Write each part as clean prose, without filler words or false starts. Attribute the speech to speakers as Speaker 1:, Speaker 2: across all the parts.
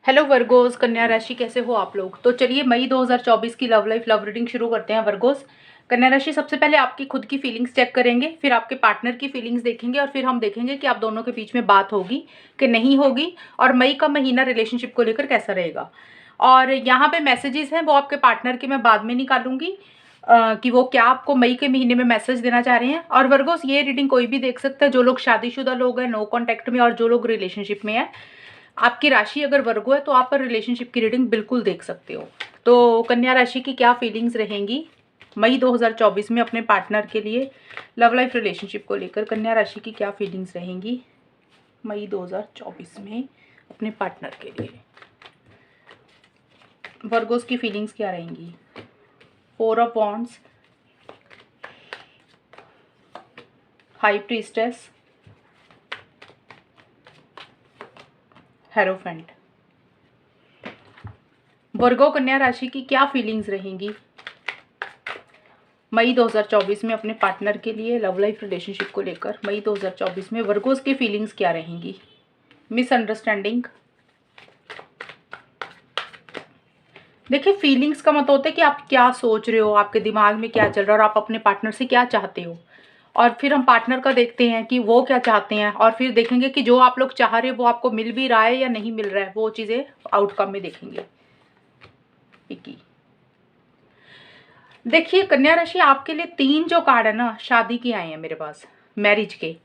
Speaker 1: Hello Virgo's, कन्या राशि कैसे हो आप लोग। तो चलिए मई 2024 की लव लाइफ लव रीडिंग शुरू करते हैं। वर्गोस कन्या राशि, सबसे पहले आपकी खुद की फीलिंग्स चेक करेंगे, फिर आपके पार्टनर की फीलिंग्स देखेंगे और फिर हम देखेंगे कि आप दोनों के बीच में बात होगी कि नहीं होगी और मई का महीना रिलेशनशिप को लेकर कैसा रहेगा। और यहाँ पे मैसेजेस हैं वो आपके पार्टनर के मैं बाद में निकालूंगी कि वो क्या आपको मई के महीने में मैसेज देना चाह रहे हैं। और वर्गोस ये रीडिंग कोई भी देख सकता है, जो लोग शादीशुदा लोग हैं, नो कॉन्टैक्ट में, और जो लोग रिलेशनशिप में है। आपकी राशि अगर वर्गो है तो आप पर रिलेशनशिप की रीडिंग बिल्कुल देख सकते हो। तो कन्या राशि की क्या फीलिंग्स रहेंगी मई 2024 में अपने पार्टनर के लिए, लव लाइफ रिलेशनशिप को लेकर कन्या राशि की क्या फीलिंग्स रहेंगी मई 2024 में अपने पार्टनर के लिए। वर्गोस की फीलिंग्स क्या रहेंगी। 4 of wands, high priestess, hierophant. Virgo कन्या राशि की क्या फीलिंग्स रहेंगी मई 2024 में अपने पार्टनर के लिए, लव लाइफ रिलेशनशिप को लेकर मई 2024 में वर्गोस की फीलिंग्स क्या रहेंगी। मिसअंडरस्टैंडिंग। देखिए, फीलिंग्स का मतलब होता है कि आप क्या सोच रहे हो, आपके दिमाग में क्या चल रहा है और आप अपने पार्टनर से क्या चाहते हो। और फिर हम पार्टनर का देखते हैं कि वो क्या चाहते हैं और फिर देखेंगे कि जो आप लोग चाह रहे हो वो आपको मिल भी रहा है या नहीं मिल रहा है। वो चीज़ें आउटकम में देखेंगे। देखिए कन्या राशि, आपके लिए 3 जो कार्ड है ना, शादी के आए हैं मेरे पास, मैरिज के।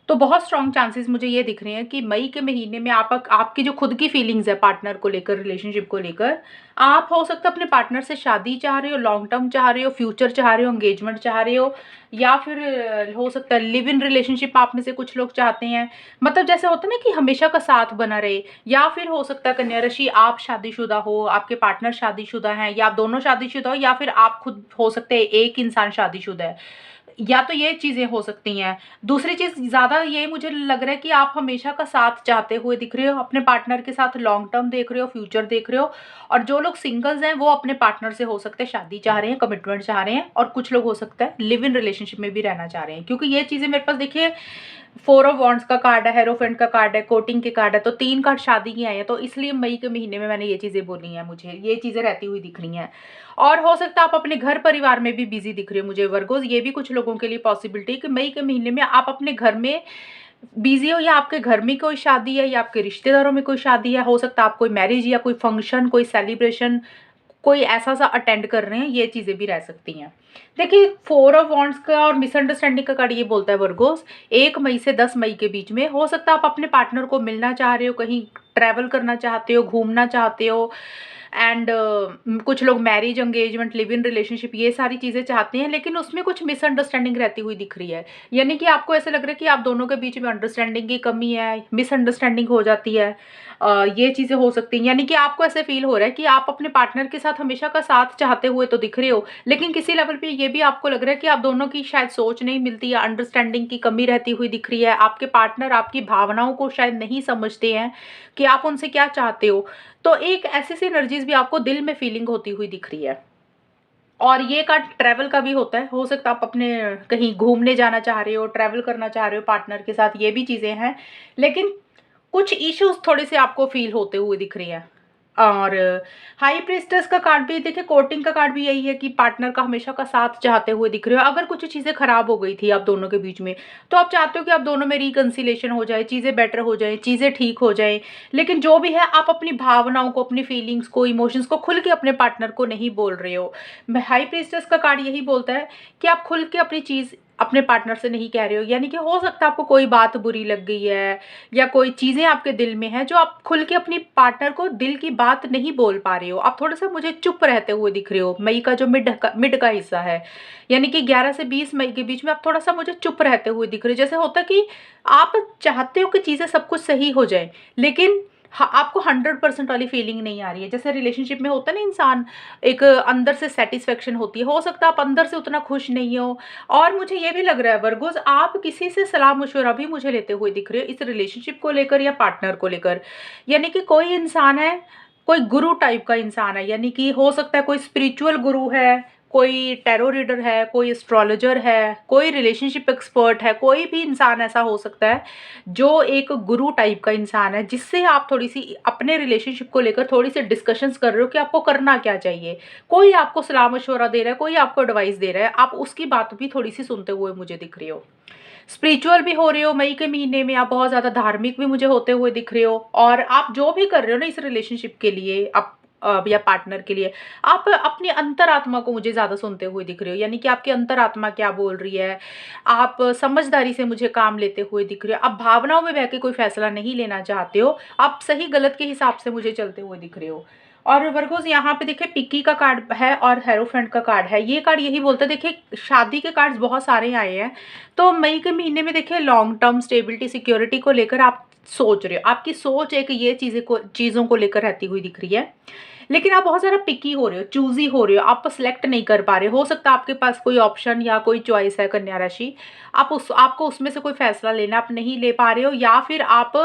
Speaker 1: तो बहुत स्ट्रॉन्ग चांसेस मुझे ये दिख रहे हैं कि मई के महीने में आपकी जो खुद की फीलिंग्स है पार्टनर को लेकर, रिलेशनशिप को लेकर, आप हो सकता है अपने पार्टनर से शादी चाह रहे हो, लॉन्ग टर्म चाह रहे हो, फ्यूचर चाह रहे हो, एंगेजमेंट चाह रहे हो, या फिर हो सकता है लिव इन रिलेशनशिप आप में से कुछ लोग चाहते हैं। मतलब जैसे होता है ना कि हमेशा का साथ बना रहे। या फिर हो सकता है कन्या राशि आप शादीशुदा हो, आपके पार्टनर शादीशुदा हैं, या आप दोनों शादीशुदा हो, या फिर आप खुद हो सकते हैं एक इंसान शादीशुदा है। या तो ये चीज़ें हो सकती हैं। दूसरी चीज़ ज़्यादा ये मुझे लग रहा है कि आप हमेशा का साथ चाहते हुए दिख रहे हो, अपने पार्टनर के साथ लॉन्ग टर्म देख रहे हो, फ्यूचर देख रहे हो। और जो लोग सिंगल्स हैं वो अपने पार्टनर से हो सकते हैं शादी चाह रहे हैं, कमिटमेंट चाह रहे हैं, और कुछ लोग हो सकता है लिव इन रिलेशनशिप में भी रहना चाह रहे हैं। क्योंकि ये चीज़ें मेरे पास देखिए, 4 ऑफ वॉन्ड्स का कार्ड है, हेरोफेंट का कार्ड है, कोटिंग के कार्ड है, तो 3 कार्ड शादी के आए हैं। तो इसलिए मई के महीने में मैंने ये चीज़ें बोली हैं, मुझे ये चीज़ें रहती हुई दिख रही हैं। और हो सकता है आप अपने घर परिवार में भी बिजी दिख रहे हो मुझे वर्गोस। ये भी कुछ लोगों के लिए पॉसिबिलिटी कि मई के महीने में आप अपने घर में बिजी हो, या आपके घर में कोई शादी है, या आपके रिश्तेदारों में कोई शादी है। हो सकता है आप कोई मैरिज या कोई फंक्शन, कोई सेलिब्रेशन, कोई ऐसा सा अटेंड कर रहे हैं। ये चीज़ें भी रह सकती हैं। देखिए, 4 ऑफ वॉन्ड्स का और मिसअंडरस्टैंडिंग का कार्ड ये बोलता है वर्गोस, 1 मई से 10 मई के बीच में हो सकता है आप अपने पार्टनर को मिलना चाह रहे हो, कहीं ट्रैवल करना चाहते हो, घूमना चाहते हो। एंड कुछ लोग marriage, engagement, live in relationship, ये सारी चीज़ें चाहते हैं, लेकिन उसमें कुछ मिसअंडरस्टैंडिंग रहती हुई दिख रही है। यानी कि आपको ऐसा लग रहा है कि आप दोनों के बीच में अंडरस्टैंडिंग की कमी है, मिसअंडरस्टैंडिंग हो जाती है। ये चीज़ें हो सकती हैं। यानी कि आपको ऐसे फील हो रहा है कि आप अपने पार्टनर के साथ हमेशा का साथ चाहते हुए तो दिख रहे हो, लेकिन किसी लेवल पे ये भी आपको लग रहा है कि आप दोनों की शायद सोच नहीं मिलती या अंडरस्टैंडिंग की कमी रहती हुई दिख रही है। आपके पार्टनर आपकी भावनाओं को शायद नहीं समझते हैं कि आप उनसे क्या चाहते हो। तो एक ऐसी सी एनर्जीज भी आपको दिल में फीलिंग होती हुई दिख रही है। और ये कार्ड ट्रैवल का भी होता है। हो सकता है आप अपने कहीं घूमने जाना चाह रहे हो, ट्रैवल करना चाह रहे हो पार्टनर के साथ, ये भी चीज़ें हैं। लेकिन कुछ इश्यूज थोड़े से आपको फील होते हुए दिख रही हैं। और हाई प्रीस्टेस का कार्ड भी देखिए, कोर्टिंग का कार्ड भी यही है कि पार्टनर का हमेशा का साथ चाहते हुए दिख रहे हो। अगर कुछ चीज़ें खराब हो गई थी आप दोनों के बीच में, तो आप चाहते हो कि आप दोनों में रिकंसिलेशन हो जाए, चीज़ें बेटर हो जाए, चीज़ें ठीक हो जाए। लेकिन जो भी है, आप अपनी भावनाओं को, अपनी फीलिंग्स को, इमोशंस को खुल के अपने पार्टनर को नहीं बोल रहे हो। हाई प्रीस्टेस का कार्ड यही बोलता है कि आप खुल के अपनी चीज़ अपने पार्टनर से नहीं कह रहे हो। यानी कि हो सकता है आपको कोई बात बुरी लग गई है, या कोई चीज़ें आपके दिल में हैं जो आप खुल के अपनी पार्टनर को दिल की बात नहीं बोल पा रहे हो। आप थोड़ा सा मुझे चुप रहते हुए दिख रहे हो मई का जो मिड का हिस्सा है, यानी कि 11 से 20 मई के बीच में आप थोड़ा सा मुझे चुप रहते हुए दिख रहे हो। जैसे होता है कि आप चाहते हो कि चीज़ें सब कुछ सही हो जाए, लेकिन हाँ, आपको 100% वाली फीलिंग नहीं आ रही है। जैसे रिलेशनशिप में होता है ना, इंसान एक अंदर से सेटिस्फेक्शन होती है। हो सकता है आप अंदर से उतना खुश नहीं हो। और मुझे ये भी लग रहा है वर्गोस, आप किसी से सलाह मशवरा भी मुझे लेते हुए दिख रहे हो इस रिलेशनशिप को लेकर या पार्टनर को लेकर। यानी कि कोई इंसान है, कोई गुरु टाइप का इंसान है, यानी कि हो सकता है कोई स्पिरिचुअल गुरु है, कोई टैरो रीडर है, कोई एस्ट्रोलॉजर है, कोई रिलेशनशिप एक्सपर्ट है, कोई भी इंसान ऐसा हो सकता है जो एक गुरु टाइप का इंसान है, जिससे आप थोड़ी-सी अपने रिलेशनशिप को लेकर थोड़ी-सी डिस्कशंस कर रहे हो कि आपको करना क्या चाहिए। कोई आपको सलाह-मशवरा दे रहा है, कोई आपको एडवाइस दे रहा है, आप उसकी बात भी थोड़ी-सी सुनते हुए मुझे दिख रहे हो। स्पिरिचुअल भी हो रहे हो मई के महीने में, आप बहुत ज़्यादा धार्मिक भी मुझे होते हुए दिख रहे हो, और आप जो भी कर रहे हो ना इस रिलेशनशिप के लिए, आप या पार्टनर के लिए, आप अपनी अंतरात्मा को मुझे ज़्यादा सुनते हुए दिख रहे हो, यानी कि आपकी अंतरात्मा क्या बोल रही है। आप समझदारी से मुझे काम लेते हुए दिख रहे हो, आप भावनाओं में बह के कोई फैसला नहीं लेना चाहते हो, आप सही गलत के हिसाब से मुझे चलते हुए दिख रहे हो। और वर्गोस यहाँ पे देखिए पिक्की का कार्ड है और हेरोफेंट का कार्ड है। ये कार्ड यही बोलता है, देखिए शादी के कार्ड्स बहुत सारे आए हैं, तो मई के महीने में देखिए लॉन्ग टर्म स्टेबिलिटी सिक्योरिटी को लेकर आप सोच रहे हो, आपकी सोच एक ये चीज़ों को लेकर रहती हुई दिख रही है। लेकिन आप बहुत ज़्यादा पिकी हो रहे हो, चूज़ी हो रहे हो, आप सेलेक्ट नहीं कर पा रहे हो सकता है आपके पास कोई ऑप्शन या कोई चॉइस है कन्या राशि, आपको उसमें से कोई फैसला लेना, आप नहीं ले पा रहे हो, या फिर आप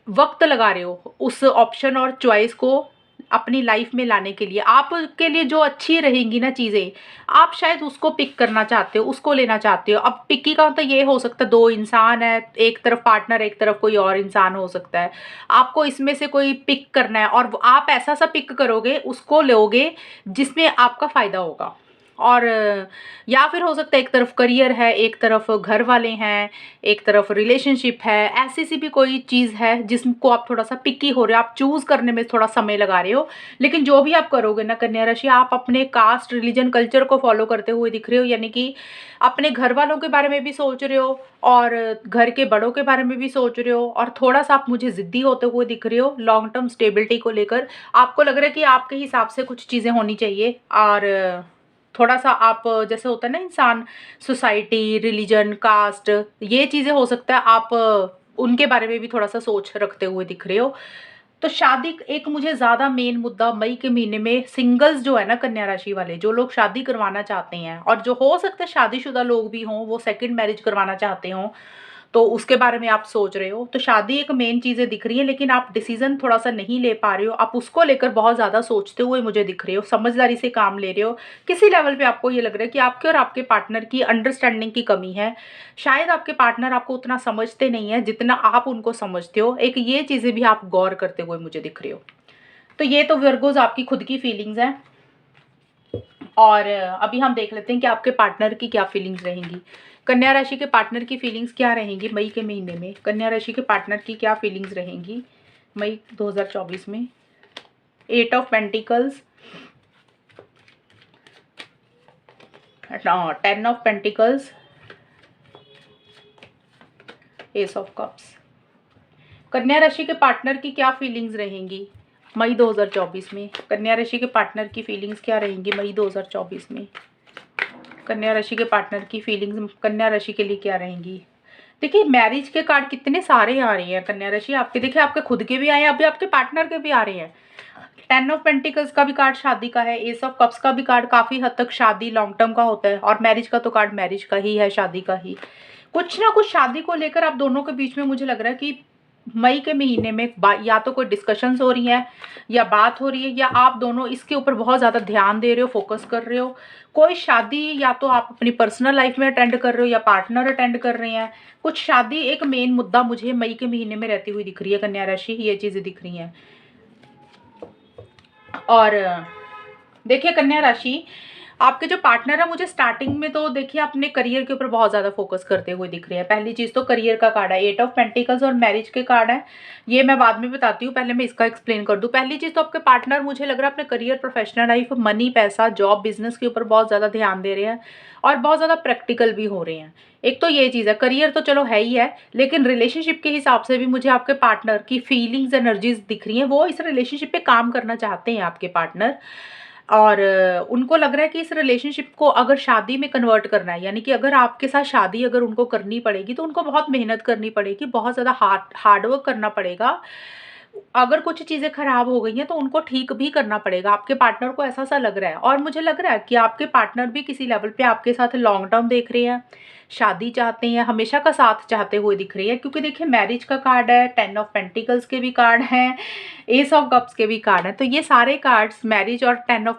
Speaker 1: वक्त लगा रहे हो उस ऑप्शन और चॉइस को अपनी लाइफ में लाने के लिए। आपके लिए जो अच्छी रहेंगी ना चीज़ें, आप शायद उसको पिक करना चाहते हो, उसको लेना चाहते हो। अब पिकी का मतलब ये हो सकता है, दो इंसान है, एक तरफ पार्टनर, एक तरफ कोई और इंसान हो सकता है। आपको इसमें से कोई पिक करना है, और आप ऐसा सा पिक करोगे, उसको लोगे जिसमें आपका फ़ायदा होगा। और या फिर हो सकता है एक तरफ करियर है, एक तरफ घर वाले हैं, एक तरफ रिलेशनशिप है, ऐसी सी भी कोई चीज़ है जिसको आप थोड़ा सा पिकी हो रहे हो, आप चूज़ करने में थोड़ा समय लगा रहे हो। लेकिन जो भी आप करोगे ना कन्या राशि, आप अपने कास्ट, रिलीजन, कल्चर को फॉलो करते हुए दिख रहे हो, यानी कि अपने घर वालों के बारे में भी सोच रहे हो, और घर के बड़ों के बारे में भी सोच रहे हो, और थोड़ा सा आप मुझे ज़िद्दी होते हुए दिख रहे हो लॉन्ग टर्म स्टेबिलिटी को लेकर। आपको लग रहा है कि आपके हिसाब से कुछ चीज़ें होनी चाहिए, और थोड़ा-सा आप जैसे होता है ना इंसान, सोसाइटी, रिलीजन, कास्ट, ये चीज़ें हो सकता है आप उनके बारे में भी थोड़ा-सा सोच रखते हुए दिख रहे हो। तो शादी एक मुझे ज़्यादा मेन मुद्दा मई के महीने में, सिंगल्स जो है ना कन्या राशि वाले, जो लोग शादी करवाना चाहते हैं, और जो हो सकता है शादीशुदा लोग भी हों, वो सेकंड मैरिज करवाना चाहते हों, तो उसके बारे में आप सोच रहे हो। तो शादी एक मेन चीज़ें दिख रही है, लेकिन आप डिसीज़न थोड़ा-सा नहीं ले पा रहे हो। आप उसको लेकर बहुत ज़्यादा सोचते हुए मुझे दिख रहे हो, समझदारी से काम ले रहे हो। किसी लेवल पे आपको ये लग रहा है कि आपके और आपके पार्टनर की अंडरस्टैंडिंग की कमी है। शायद आपके पार्टनर आपको उतना समझते नहीं हैं, जितना आप उनको समझते हो। एक ये चीज़ें भी आप गौर करते हुए मुझे दिख रहे हो। तो ये तो विर्गोज़ आपकी खुद की फीलिंग्स हैं। और अभी हम देख लेते हैं कि आपके पार्टनर की क्या फीलिंग्स रहेंगी। कन्या राशि के पार्टनर की फीलिंग्स क्या रहेंगी मई के महीने में? कन्या राशि के पार्टनर की क्या फीलिंग्स रहेंगी मई 2024 में? 8 of pentacles, 10 of pentacles, S of cups. कन्या राशि के पार्टनर की क्या फीलिंग्स रहेंगी मई 2024 में? कन्या राशि के पार्टनर की फीलिंग्स क्या रहेंगी मई 2024 में? कन्या राशि के पार्टनर की फीलिंग्स कन्या राशि के लिए क्या रहेंगी? देखिए मैरिज के कार्ड कितने सारे आ रहे हैं कन्या राशि आपके। देखिए आपके खुद के भी आए हैं, अभी आपके पार्टनर के भी आ रहे हैं। 10 ऑफ पेंटिकल्स का भी कार्ड शादी का है, एस ऑफ कप्स का भी कार्ड काफ़ी हद तक शादी लॉन्ग टर्म का होता है, और मैरिज का तो कार्ड मैरिज का ही है, शादी का ही। कुछ ना कुछ शादी को लेकर आप दोनों के बीच में मुझे लग रहा है कि मई के महीने में या तो कोई डिस्कशंस हो रही हैं, या बात हो रही है, या आप दोनों इसके ऊपर बहुत ज़्यादा ध्यान दे रहे हो, फोकस कर रहे हो। कोई शादी या तो आप अपनी पर्सनल लाइफ में अटेंड कर रहे हो, या पार्टनर अटेंड कर रहे हैं। कुछ शादी एक मेन मुद्दा मुझे मई के महीने में रहती हुई दिख रही है कन्या राशि, ये चीज़ें दिख रही हैं। और देखिए कन्या राशि, आपके जो पार्टनर है मुझे स्टार्टिंग में तो देखिए अपने करियर के ऊपर बहुत ज़्यादा फोकस करते हुए दिख रहे हैं। पहली चीज़ तो करियर का कार्ड है, 8 ऑफ पेंटिकल्स और मैरिज के कार्ड है। ये मैं बाद में बताती हूँ, पहले मैं इसका एक्सप्लेन कर दूँ। पहली चीज़ तो आपके पार्टनर मुझे लग रहा है अपने करियर, प्रोफेशनल लाइफ, मनी, पैसा, जॉब, बिजनेस के ऊपर बहुत ज़्यादा ध्यान दे रहे हैं, और बहुत ज़्यादा प्रैक्टिकल भी हो रहे हैं। एक तो ये चीज़ है, करियर तो चलो है ही है, लेकिन रिलेशनशिप के हिसाब से भी मुझे आपके पार्टनर की फीलिंग्स, एनर्जीज दिख रही हैं। वो इस रिलेशनशिप पे काम करना चाहते हैं आपके पार्टनर, और उनको लग रहा है कि इस रिलेशनशिप को अगर शादी में कन्वर्ट करना है, यानी कि अगर आपके साथ शादी अगर उनको करनी पड़ेगी, तो उनको बहुत मेहनत करनी पड़ेगी, बहुत ज़्यादा हार्डवर्क करना पड़ेगा। अगर कुछ चीज़ें खराब हो गई हैं तो उनको ठीक भी करना पड़ेगा। आपके पार्टनर को ऐसा सा लग रहा है, और मुझे लग रहा है कि आपके पार्टनर भी किसी लेवल पे आपके साथ लॉन्ग टर्म देख रहे हैं, शादी चाहते हैं, हमेशा का साथ चाहते हुए दिख रही है। क्योंकि देखिए मैरिज का कार्ड है, 10 ऑफ पेंटिकल्स के भी कार्ड हैं, एस ऑफ कप्स के भी कार्ड हैं। तो ये सारे कार्ड्स, मैरिज और 10 ऑफ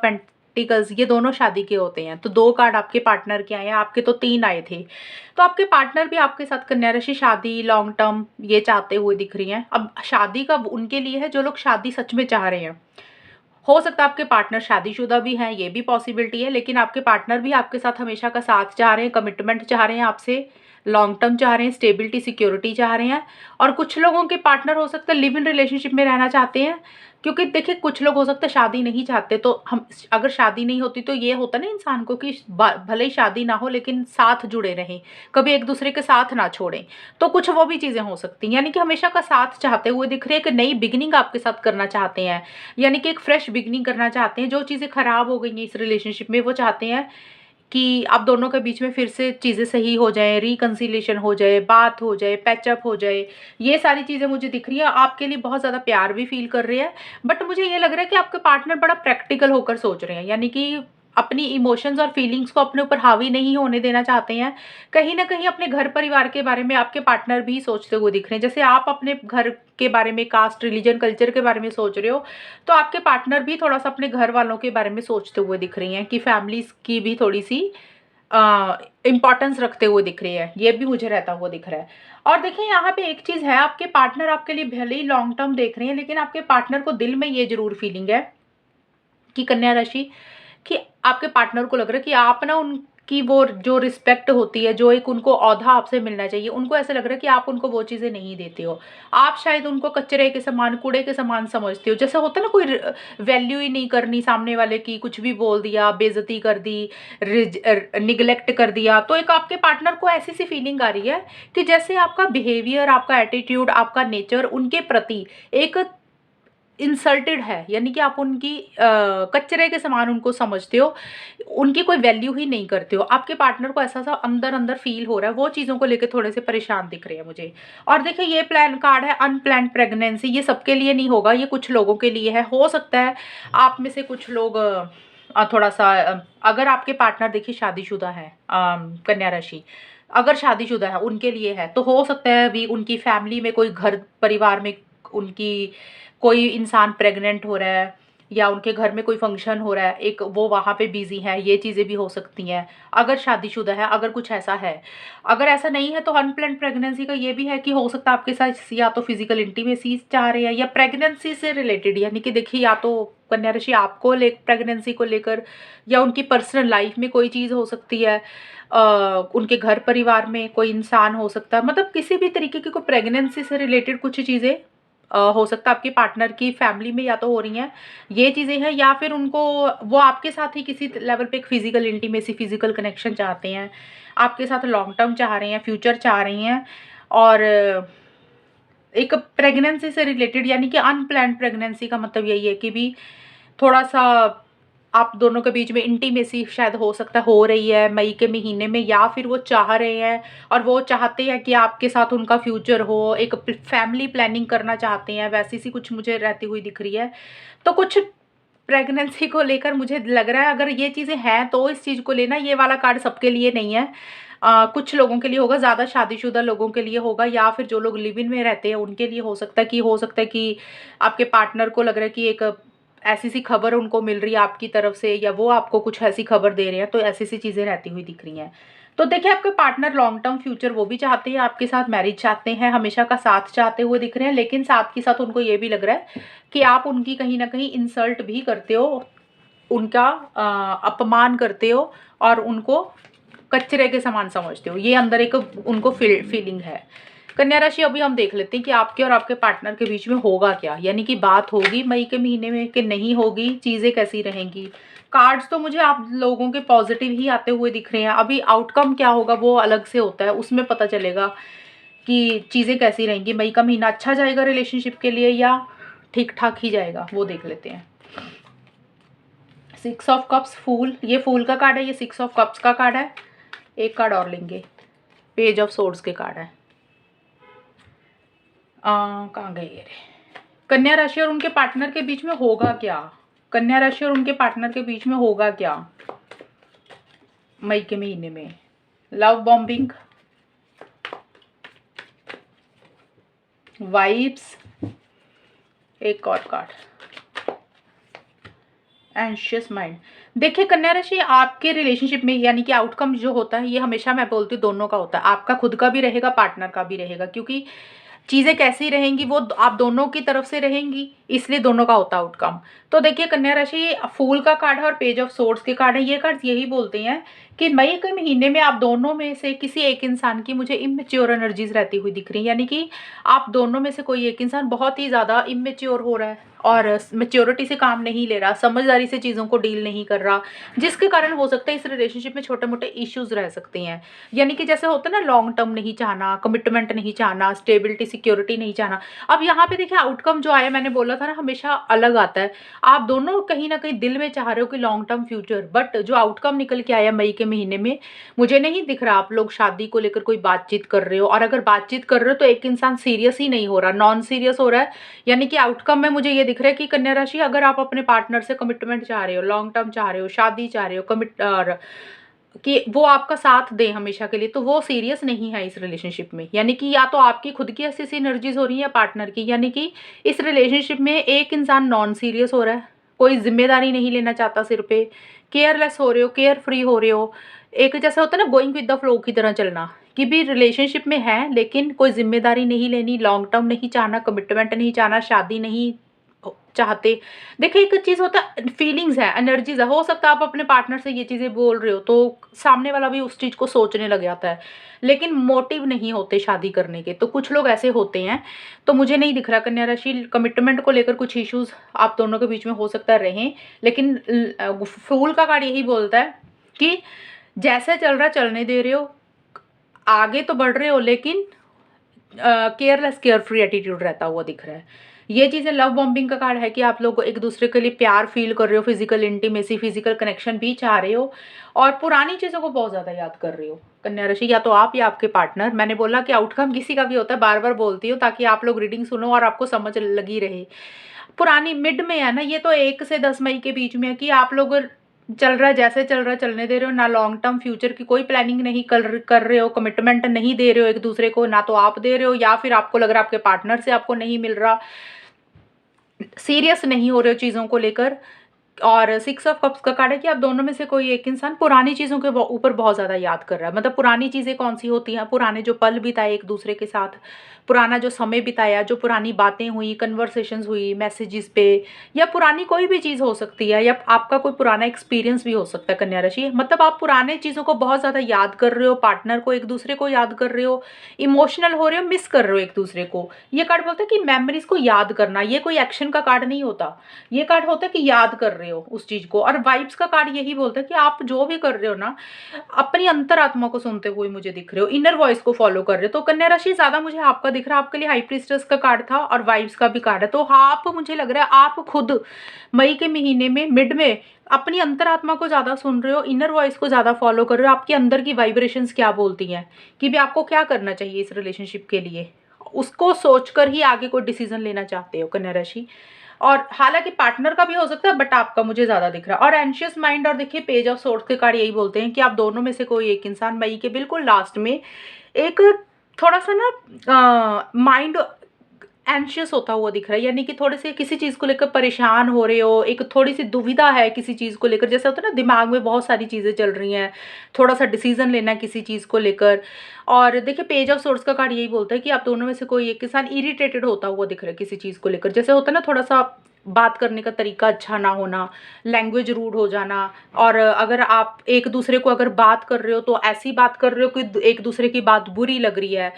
Speaker 1: पेंटिकल्स, ये दोनों शादी के होते हैं। तो 2 कार्ड आपके पार्टनर के आए हैं, आपके तो 3 आए थे। तो आपके पार्टनर भी आपके साथ कन्या राशि शादी लॉन्ग टर्म ये चाहते हुए दिख रही हैं। अब शादी कब उनके लिए है जो लोग शादी सच में चाह रहे हैं। हो सकता है आपके पार्टनर शादीशुदा भी हैं, ये भी पॉसिबिलिटी है, लेकिन आपके पार्टनर भी आपके साथ हमेशा का साथ चाह रहे हैं, कमिटमेंट चाह रहे हैं आपसे, लॉन्ग टर्म चाह रहे हैं, स्टेबिलिटी सिक्योरिटी चाह रहे हैं। और कुछ लोगों के पार्टनर हो सकता है लिव इन रिलेशनशिप में रहना चाहते हैं, क्योंकि देखिए कुछ लोग हो सकता है शादी नहीं चाहते। तो हम अगर शादी नहीं होती तो ये होता ना इंसान को कि भले ही शादी ना हो लेकिन साथ जुड़े रहें, कभी एक दूसरे के साथ ना छोड़ें। तो कुछ वो भी चीज़ें हो सकती हैं, यानी कि हमेशा का साथ चाहते हुए दिख रहे हैं, एक नई बिगिनिंग आपके साथ करना चाहते हैं, यानी कि एक फ्रेश बिगिनिंग करना चाहते हैं। जो चीज़ें खराब हो गई हैं इस रिलेशनशिप में, वो चाहते हैं कि आप दोनों के बीच में फिर से चीज़ें सही हो जाएँ, रिकंसिलिएशन हो जाए, बात हो जाए, पैचअप हो जाए। ये सारी चीज़ें मुझे दिख रही है। आपके लिए बहुत ज़्यादा प्यार भी फ़ील कर रहे हैं, बट मुझे ये लग रहा है कि आपके पार्टनर बड़ा प्रैक्टिकल होकर सोच रहे हैं, यानी कि अपनी इमोशंस और फीलिंग्स को अपने ऊपर हावी नहीं होने देना चाहते हैं। कहीं न कहीं अपने घर परिवार के बारे में आपके पार्टनर भी सोचते हुए दिख रहे हैं। जैसे आप अपने घर के बारे में, कास्ट, रिलीजन, कल्चर के बारे में सोच रहे हो, तो आपके पार्टनर भी थोड़ा-सा अपने घर वालों के बारे में सोचते हुए दिख रही हैं कि फैमिलीज़ की भी थोड़ी-सी इम्पोर्टेंस रखते हुए दिख रही है। ये भी मुझे रहता हुआ दिख रहा है। और देखिए यहाँ पे एक चीज़ है, आपके पार्टनर आपके लिए भले ही लॉन्ग टर्म देख रहे हैं, लेकिन आपके पार्टनर को दिल में ये ज़रूर फीलिंग है कि कन्या राशि, कि आपके पार्टनर को लग रहा है कि आप ना उनकी वो जो रिस्पेक्ट होती है, जो एक उनको औधा आपसे मिलना चाहिए, उनको ऐसा लग रहा है कि आप उनको वो चीज़ें नहीं देते हो। आप शायद उनको कचरे के समान, कूड़े के समान समझते हो। जैसे होता है ना, कोई वैल्यू ही नहीं करनी सामने वाले की, कुछ भी बोल दिया, बेइज्जती कर दी, निग्लेक्ट कर दिया। तो एक आपके पार्टनर को ऐसी सी फीलिंग आ रही है कि जैसे आपका बिहेवियर, आपका एटीट्यूड, आपका नेचर उनके प्रति एक इंसल्टेड है, यानी कि आप उनकी कचरे के समान उनको समझते हो, उनकी कोई वैल्यू ही नहीं करते हो। आपके पार्टनर को ऐसा-सा अंदर-अंदर फ़ील हो रहा है, वो चीज़ों को लेके थोड़े से परेशान दिख रहे हैं मुझे। और देखिए ये प्लान कार्ड है अनप्लान्ड प्रेगनेंसी, ये सबके लिए नहीं होगा, ये कुछ लोगों के लिए है। हो सकता है आप में से कुछ लोग थोड़ा-सा अगर आपके पार्टनर देखिए शादीशुदा है, कन्या राशि, अगर शादीशुदा है, उनके लिए है, तो हो सकता है अभी उनकी फैमिली में कोई घर परिवार में उनकी कोई इंसान प्रेग्नेंट हो रहा है, या उनके घर में कोई फंक्शन हो रहा है, एक वो वहाँ पे बिज़ी हैं, ये चीज़ें भी हो सकती हैं, अगर शादीशुदा है, अगर कुछ ऐसा है। अगर ऐसा नहीं है तो अनप्लान्ड प्रेगनेंसी का ये भी है कि हो सकता है आपके साथ या तो फिज़िकल इंटीमेसी चाह रहे हैं, या प्रेगनेंसी से रिलेटेड, यानी कि देखिए या तो कन्या राशि आपको ले प्रेगनेंसी को लेकर, या उनकी पर्सनल लाइफ में कोई चीज़ हो सकती है, उनके घर परिवार में कोई इंसान हो सकता है, मतलब किसी भी तरीके की कोई प्रेगनेंसी से रिलेटेड कुछ चीज़ें हो सकता है आपके पार्टनर की फैमिली में या तो हो रही हैं, ये चीज़ें हैं, या फिर उनको वो आपके साथ ही किसी लेवल पे एक फिज़िकल इंटीमेसी, फिज़िकल कनेक्शन चाहते हैं, आपके साथ लॉन्ग टर्म चाह रहे हैं, फ्यूचर चाह रही हैं। और एक प्रेगनेंसी से रिलेटेड, यानी कि अनप्लान्ड प्रेगनेंसी का मतलब यही है कि भी थोड़ा-सा आप दोनों के बीच में इंटीमेसी शायद हो सकता है हो रही है मई के महीने में, या फिर वो चाह रहे हैं और वो चाहते हैं कि आपके साथ उनका फ्यूचर हो, एक फैमिली प्लानिंग करना चाहते हैं, वैसी सी कुछ मुझे रहती हुई दिख रही है। तो कुछ प्रेगनेंसी को लेकर मुझे लग रहा है, अगर ये चीज़ें हैं तो इस चीज़ को लेना, ये वाला कार्ड सबके लिए नहीं है। कुछ लोगों के लिए होगा, ज़्यादा शादीशुदा लोगों के लिए होगा, या फिर जो लोग लिव इन में रहते हैं उनके लिए हो सकता है कि आपके पार्टनर को लग रहा है कि एक ऐसी-सी खबर उनको मिल रही है आपकी तरफ से, या वो आपको कुछ ऐसी खबर दे रहे हैं, तो ऐसी-सी चीज़ें रहती हुई दिख रही हैं। तो देखिए आपके पार्टनर लॉन्ग टर्म फ्यूचर वो भी चाहते हैं, आपके साथ मैरिज चाहते हैं, हमेशा का साथ चाहते हुए दिख रहे हैं, लेकिन साथ के साथ उनको ये भी लग रहा है कि आप उनकी कहीं न कहीं इंसल्ट भी करते हो, उनका अपमान करते हो और उनको कचरे के समान समझते हो। ये अंदर एक उनको फीलिंग है। कन्या राशि, अभी हम देख लेते हैं कि आपके और आपके पार्टनर के बीच में होगा क्या? यानी कि बात होगी मई के महीने में कि नहीं होगी? चीज़ें कैसी रहेंगी? कार्ड्स तो मुझे आप लोगों के पॉजिटिव ही आते हुए दिख रहे हैं। अभी आउटकम क्या होगा वो अलग से होता है, उसमें पता चलेगा कि चीज़ें कैसी रहेंगी। मई का महीना अच्छा जाएगा रिलेशनशिप के लिए या ठीक-ठाक ही जाएगा, वो देख लेते हैं। 6 ऑफ कप्स, फूल, ये फूल का कार्ड है, ये 6 ऑफ कप्स का कार्ड है। एक कार्ड और लेंगे, पेज ऑफ सोर्ड्स के कार्ड है। कहाँ गए ये रे? कन्या राशि और उनके पार्टनर के बीच में होगा क्या? कन्या राशि और उनके पार्टनर के बीच में होगा क्या मई के महीने में? लव बॉम्बिंग, वाइब्स, एक और कार्ड, एंशियस माइंड। देखिए कन्या राशि, आपके रिलेशनशिप में यानी कि आउटकम जो होता है, ये हमेशा मैं बोलती हूँ दोनों का होता है। आपका खुद का भी रहेगा, पार्टनर का भी रहेगा, क्योंकि चीज़ें कैसी रहेंगी वो आप दोनों की तरफ से रहेंगी, इसलिए दोनों का होता है आउटकम। तो देखिए कन्या राशि, फूल का कार्ड है और पेज ऑफ सोर्ड्स के कार्ड है। ये कार्ड यही बोलते हैं कि मई के महीने में आप दोनों में से किसी एक इंसान की मुझे इमेच्योर एनर्जीज रहती हुई दिख रही है, यानी कि आप दोनों में से कोई एक इंसान बहुत ही ज़्यादा इमेच्योर हो रहा है और मेच्योरिटी से काम नहीं ले रहा, समझदारी से चीज़ों को डील नहीं कर रहा, जिसके कारण हो सकता है इस रिलेशनशिप में छोटे मोटे इश्यूज रह सकते हैं। यानी कि जैसे होता है ना, लॉन्ग टर्म नहीं चाहना, कमिटमेंट नहीं चाहना, स्टेबिलिटी सिक्योरिटी नहीं चाहना। अब यहाँ पे देखिए आउटकम जो आया, मैंने बोला था ना हमेशा अलग आता है। आप दोनों कहीं ना कहीं दिल में चाह रहे हो कि लॉन्ग टर्म फ्यूचर, बट जो आउटकम निकल के आया मई के महीने में, मुझे नहीं दिख रहा आप लोग शादी को लेकर कोई बातचीत कर रहे हो। और अगर बातचीत कर रहे हो तो एक इंसान सीरियस ही नहीं हो रहा, नॉन सीरियस हो रहा है। यानी कि आउटकम में मुझे ये दिख रहा है कि कन्या राशि, अगर आप अपने पार्टनर से कमिटमेंट चाह रहे हो, लॉन्ग टर्म चाह रहे हो, शादी चाह रहे हो, कमिट और कि वो आपका साथ दे हमेशा के लिए, तो वो सीरियस नहीं है इस रिलेशनशिप में। यानी कि या तो आपकी खुद की ऐसी एनर्जीज हो रही है या पार्टनर की, यानी कि इस रिलेशनशिप में एक इंसान नॉन सीरियस हो रहा है, कोई जिम्मेदारी नहीं लेना चाहता सिर पे, केयरलेस हो रहे हो, केयर फ्री हो रहे हो। एक जैसा होता है ना, गोइंग विद द फ्लो की तरह चलना, कि भी रिलेशनशिप में है लेकिन कोई जिम्मेदारी नहीं लेनी, लॉन्ग टर्म नहीं चाहना, कमिटमेंट नहीं चाहना, शादी नहीं चाहते। देखिए एक चीज़ होता है, फीलिंग्स है, एनर्जीज है। हो सकता है आप अपने पार्टनर से ये चीज़ें बोल रहे हो तो सामने वाला भी उस चीज़ को सोचने लग जाता है, लेकिन मोटिव नहीं होते शादी करने के। तो कुछ लोग ऐसे होते हैं। तो मुझे नहीं दिख रहा कन्या राशि, कमिटमेंट को लेकर कुछ इश्यूज आप दोनों के बीच में हो सकता है रहें, लेकिन फूल का कार्ड यही बोलता है कि जैसे चल रहा चलने दे रहे हो, आगे तो बढ़ रहे हो, लेकिन केयरलेस केयर फ्री एटीट्यूड रहता हुआ दिख रहा है। ये चीज़ें लव बॉम्बिंग का कार्ड है कि आप लोग एक दूसरे के लिए प्यार फील कर रहे हो, फिजिकल इंटीमेसी, फिजिकल कनेक्शन भी चाह रहे हो, और पुरानी चीज़ों को बहुत ज़्यादा याद कर रहे हो कन्या राशि, या तो आप या आपके पार्टनर। मैंने बोला कि आउटकम किसी का भी होता है, बार बार बोलती हूँ ताकि आप लोग रीडिंग सुनो और आपको समझ लगी रहे। पुरानी मिड में है ना ये, तो 1 से 10 मई के बीच में है कि आप लोग चल रहा है जैसे चल रहा है चलने दे रहे हो, ना लॉन्ग टर्म फ्यूचर की कोई प्लानिंग नहीं कर रहे हो, कमिटमेंट नहीं दे रहे हो एक दूसरे को, ना तो आप दे रहे हो या फिर आपको लग रहा है आपके पार्टनर से आपको नहीं मिल रहा, सीरियस नहीं हो रहे हो चीज़ों को लेकर। और 6 ऑफ कप्स का कार्ड है कि आप दोनों में से कोई एक इंसान पुरानी चीज़ों के ऊपर बहुत ज़्यादा याद कर रहा है। मतलब पुरानी चीज़ें कौन सी होती हैं, पुराने जो पल बिताए एक दूसरे के साथ, पुराना जो समय बिताया, जो पुरानी बातें हुई, कन्वर्सेशंस हुई मैसेजेस पे, या पुरानी कोई भी चीज़ हो सकती है, या आपका कोई पुराना एक्सपीरियंस भी हो सकता है कन्या राशि। मतलब आप पुराने चीज़ों को बहुत ज़्यादा याद कर रहे हो, पार्टनर को, एक दूसरे को याद कर रहे हो, इमोशनल हो रहे हो, मिस कर रहे हो एक दूसरे को। ये कार्ड बोलता है कि मेमोरीज को याद करना, ये कोई एक्शन का कार्ड नहीं होता, ये कार्ड होता है कि याद कर रहे हो उस चीज को। और वाइब्स का कार्ड यही बोलता है कि आप जो भी कर रहे हो ना, अपनी अंतरात्मा को सुनते हुए मुझे दिख रहे हो, इनर वॉइस को फॉलो कर रहे हो। तो कन्या राशि ज्यादा मुझे आपका दिख रहा है, आपके लिए हाई प्रीस्टेस का कार्ड था और वाइब्स का भी कार्ड है। तो आप, मुझे लग रहा है आप खुद मई के महीने में मिड में अपनी अंतरात्मा को ज्यादा सुन रहे हो, इनर वॉइस को ज्यादा फॉलो कर रहे हो, आपके अंदर की वाइब्रेशंस क्या बोलती हैं कि भी आपको क्या करना चाहिए इस रिलेशनशिप के लिए, उसको सोचकर ही आगे कोई डिसीजन लेना चाहते हो कन्या राशि। और हालांकि पार्टनर का भी हो सकता है, बट आपका मुझे ज्यादा दिख रहा है। और एंशियस माइंड, और देखिए पेज ऑफ सोर्ड्स के कार्ड यही बोलते हैं कि आप दोनों में से कोई एक इंसान मई के बिल्कुल लास्ट में एक थोड़ा सा ना माइंड एंशियस होता हुआ दिख रहा है, यानी कि थोड़े से किसी चीज़ को लेकर परेशान हो रहे हो, एक थोड़ी सी दुविधा है किसी चीज़ को लेकर, जैसे होता है ना दिमाग में बहुत सारी चीज़ें चल रही हैं, थोड़ा सा डिसीजन लेना है किसी चीज़ को लेकर। और देखिए पेज ऑफ सोर्स का कार्ड यही बोलता है कि आप दोनों में से कोई एक इंसान इरिटेटेड होता हुआ दिख रहा है किसी चीज़ को लेकर, जैसे होता है ना थोड़ा सा बात करने का तरीका अच्छा ना होना, लैंग्वेज रूड हो जाना, और अगर आप एक दूसरे को अगर बात कर रहे हो तो ऐसी बात कर रहे हो कि एक दूसरे की बात बुरी लग रही है,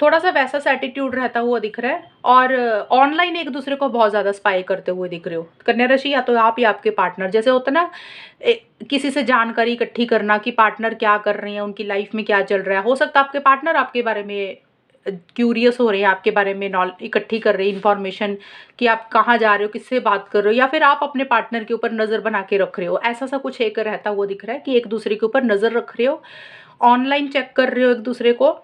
Speaker 1: थोड़ा सा वैसा सा एटीट्यूड रहता हुआ दिख रहा है। और ऑनलाइन एक दूसरे को बहुत ज़्यादा स्पाई करते हुए दिख रहे हो कन्या राशि, या तो आप या आपके पार्टनर। जैसे होता है ना किसी से जानकारी इकट्ठी करना कि पार्टनर क्या कर रहे हैं, उनकी लाइफ में क्या चल रहा है। हो सकता है आपके पार्टनर आपके बारे में क्यूरियस हो रहे हैं, आपके बारे में नॉलेज इकट्ठी कर रहे हैं, इन्फॉर्मेशन कि आप कहाँ जा रहे हो, किससे बात कर रहे हो, या फिर आप अपने पार्टनर के ऊपर नज़र बना के रख रहे हो। ऐसा सा कुछ एक रहता हुआ दिख रहा है कि एक दूसरे के ऊपर नज़र रख रहे हो, ऑनलाइन चेक कर रहे हो एक दूसरे को,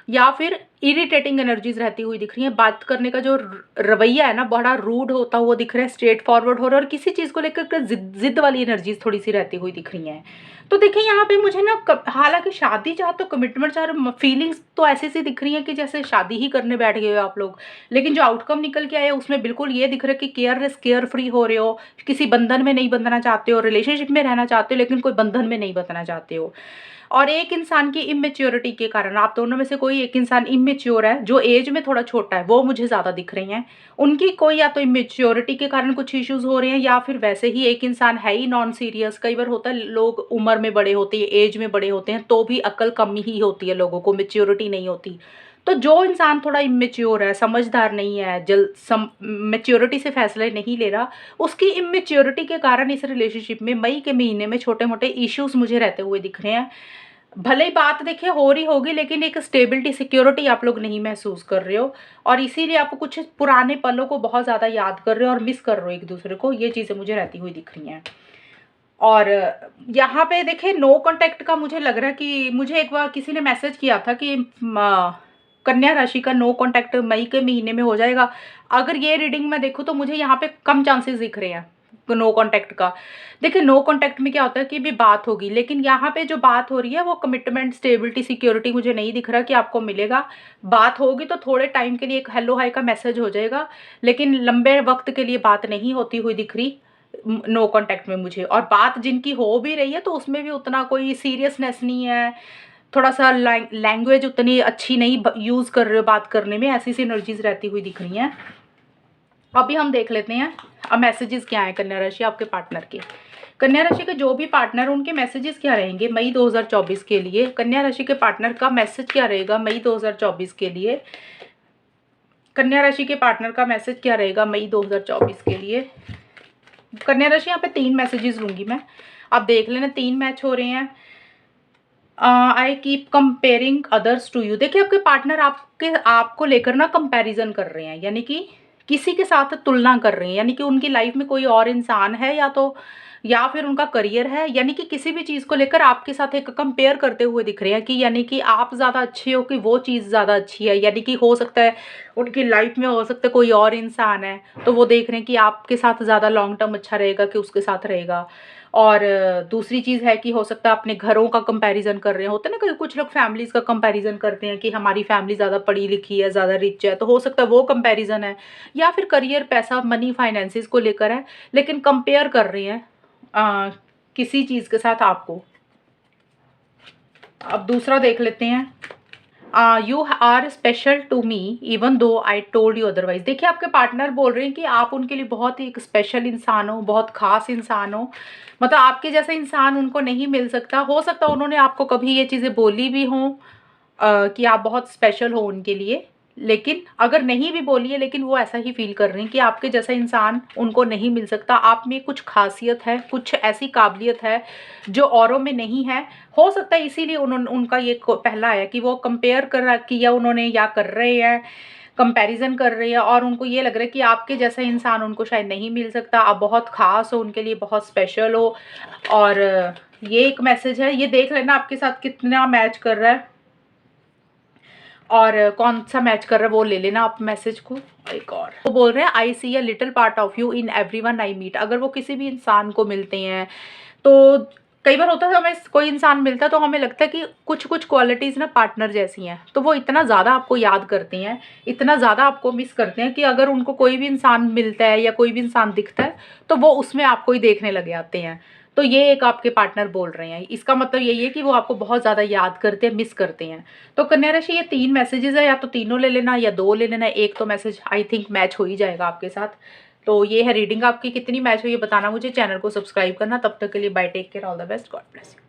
Speaker 1: या फिर इरिटेटिंग एनर्जीज रहती हुई दिख रही हैं। बात करने का जो रवैया है ना, बड़ा रूड होता हुआ दिख रहा है, स्ट्रेट फॉरवर्ड हो रहा है, और किसी चीज़ को लेकर जिद वाली एनर्जीज थोड़ी सी रहती हुई दिख रही हैं। तो देखिए यहाँ पे मुझे ना हालांकि शादी चाह तो कमिटमेंट चाह, फीलिंग्स तो ऐसी सी दिख रही हैं कि जैसे शादी ही करने बैठ गए हो आप लोग, लेकिन जो आउटकम निकल के आया उसमें बिल्कुल ये दिख रहा है कि केयरलेस केयर फ्री हो रहे हो, किसी बंधन में नहीं बंधना चाहते हो, रिलेशनशिप में रहना चाहते हो लेकिन कोई बंधन में नहीं बंधना चाहते हो। और एक इंसान की इमेच्योरिटी के कारण, आप दोनों में से कोई एक इंसान इमेच्योर है, जो एज में थोड़ा छोटा है, वो मुझे ज़्यादा दिख रही हैं। उनकी कोई या तो इमेच्योरिटी के कारण कुछ इश्यूज हो रहे हैं, या फिर वैसे ही एक इंसान है ही नॉन सीरियस। कई बार होता है लोग उम्र में बड़े होते हैं, एज में बड़े होते हैं, तो भी अक्ल कमी ही होती है, लोगों को मेच्योरिटी नहीं होती। तो जो इंसान थोड़ा इमेच्योर है, समझदार नहीं है, मेच्योरिटी से फैसले नहीं ले रहा, उसकी इमेच्योरिटी के कारण इस रिलेशनशिप में मई के महीने में छोटे मोटे इश्यूज मुझे रहते हुए दिख रहे हैं। भले ही बात देखिए हो रही होगी, लेकिन एक स्टेबिलिटी सिक्योरिटी आप लोग नहीं महसूस कर रहे हो, और इसीलिए आप कुछ पुराने पलों को बहुत ज़्यादा याद कर रहे हो और मिस कर रहे हो एक दूसरे को। ये चीज़ें मुझे रहती हुई दिख रही हैं। और यहाँ पे देखिए नो कांटेक्ट का मुझे लग रहा है कि मुझे एक बार किसी ने मैसेज किया था कि कन्या राशि का नो कांटेक्ट मई के महीने में हो जाएगा। अगर ये रीडिंग में देखूँ तो मुझे यहाँ पे कम चांसेस दिख रहे हैं नो कांटेक्ट का। देखिए नो कांटेक्ट में क्या होता है कि भी बात होगी, लेकिन यहाँ पे जो बात हो रही है वो कमिटमेंट, स्टेबिलिटी, सिक्योरिटी मुझे नहीं दिख रहा कि आपको मिलेगा। बात होगी तो थोड़े टाइम के लिए एक हेलो हाय का मैसेज हो जाएगा, लेकिन लंबे वक्त के लिए बात नहीं होती हुई दिख रही नो कांटेक्ट में मुझे। और बात जिनकी हो भी रही है तो उसमें भी उतना कोई सीरियसनेस नहीं है, थोड़ा सा लैंग्वेज उतनी अच्छी नहीं यूज़ कर रहे हो बात करने में, ऐसी सी एनर्जीज रहती हुई दिख रही हैं। अभी हम देख लेते हैं अब मैसेजेस क्या हैं कन्या राशि आपके पार्टनर के। कन्या राशि के जो भी पार्टनर, उनके मैसेजेस क्या रहेंगे मई 2024 के लिए। कन्या राशि के पार्टनर का मैसेज क्या रहेगा मई 2024 के लिए। कन्या राशि के पार्टनर का मैसेज क्या रहेगा मई 2024 के लिए। कन्या राशि यहाँ पे 3 मैसेजेस लूंगी मैं, आप देख लेना 3 मैच हो रहे हैं। I keep comparing others to you. देखिए आपके पार्टनर आपको लेकर ना कंपैरिजन कर रहे हैं, यानी कि किसी के साथ तुलना कर रहे हैं, यानी कि उनकी लाइफ में कोई और इंसान है, या फिर उनका करियर है, यानी कि किसी भी चीज़ को लेकर आपके साथ एक कंपेयर करते हुए दिख रहे हैं कि यानी कि आप ज़्यादा अच्छे हो कि वो चीज़ ज़्यादा अच्छी है। यानी कि हो सकता है उनकी लाइफ में हो सकता है कोई और इंसान है, तो वो देख रहे हैं कि आपके साथ ज़्यादा लॉन्ग टर्म अच्छा रहेगा कि उसके साथ रहेगा। और दूसरी चीज़ है कि हो सकता है अपने घरों का कंपैरिजन कर रहे होते हैं ना, कुछ लोग फैमिलीज़ का कंपैरिजन करते हैं कि हमारी फैमिली ज़्यादा पढ़ी लिखी है, ज़्यादा रिच है, तो हो सकता है वो कंपैरिजन है। या फिर करियर, पैसा, मनी, फाइनेंसिस को लेकर है, लेकिन कंपेयर कर रहे हैं किसी चीज़ के साथ आपको। अब दूसरा देख लेते हैं, you are special to me even though I told you otherwise. देखिए आपके पार्टनर बोल रहे हैं कि आप उनके लिए बहुत ही एक स्पेशल इंसान हो, बहुत खास इंसान हो, मतलब आपके जैसा इंसान उनको नहीं मिल सकता। हो सकता है उन्होंने आपको कभी ये चीज़ें बोली भी हों कि आप बहुत स्पेशल हो उनके लिए, लेकिन अगर नहीं भी बोली है, लेकिन वो ऐसा ही फील कर रहे हैं कि आपके जैसा इंसान उनको नहीं मिल सकता। आप में कुछ खासियत है, कुछ ऐसी काबिलियत है जो औरों में नहीं है। हो सकता है इसीलिए उनका ये पहला है कि वो कंपेयर कर किया उन्होंने, या कर रहे हैं, कंपैरिजन कर रहे हैं, और उनको ये लग रहा है कि आपके जैसा इंसान उनको शायद नहीं मिल सकता। आप बहुत ख़ास हो उनके लिए, बहुत स्पेशल हो। और ये एक मैसेज है, ये देख लेना आपके साथ कितना मैच कर रहा है और कौन सा मैच कर रहा है वो ले लेना आप मैसेज को। एक और वो बोल रहे हैं, I see a little part of you in everyone I meet. अगर वो किसी भी इंसान को मिलते हैं तो कई बार होता है हमें कोई इंसान मिलता है तो हमें लगता है कि कुछ कुछ क्वालिटीज़ ना पार्टनर जैसी हैं, तो वो इतना ज़्यादा आपको याद करते हैं, इतना ज़्यादा आपको मिस करते हैं कि अगर उनको कोई भी इंसान मिलता है या कोई भी इंसान दिखता है तो वो उसमें आपको ही देखने लग जाते हैं। तो ये एक आपके पार्टनर बोल रहे हैं, इसका मतलब यही है कि वो आपको बहुत ज़्यादा याद करते हैं, मिस करते हैं। तो कन्या राशि ये 3 मैसेजेस है, या तो तीनों ले लेना या 2 ले लेना, एक तो मैसेज आई थिंक मैच हो ही जाएगा आपके साथ। तो ये है रीडिंग आपकी, कितनी मैच हुई है बताना मुझे, चैनल को सब्सक्राइब करना। तब तक के लिए bye, take care, all the best, God bless you.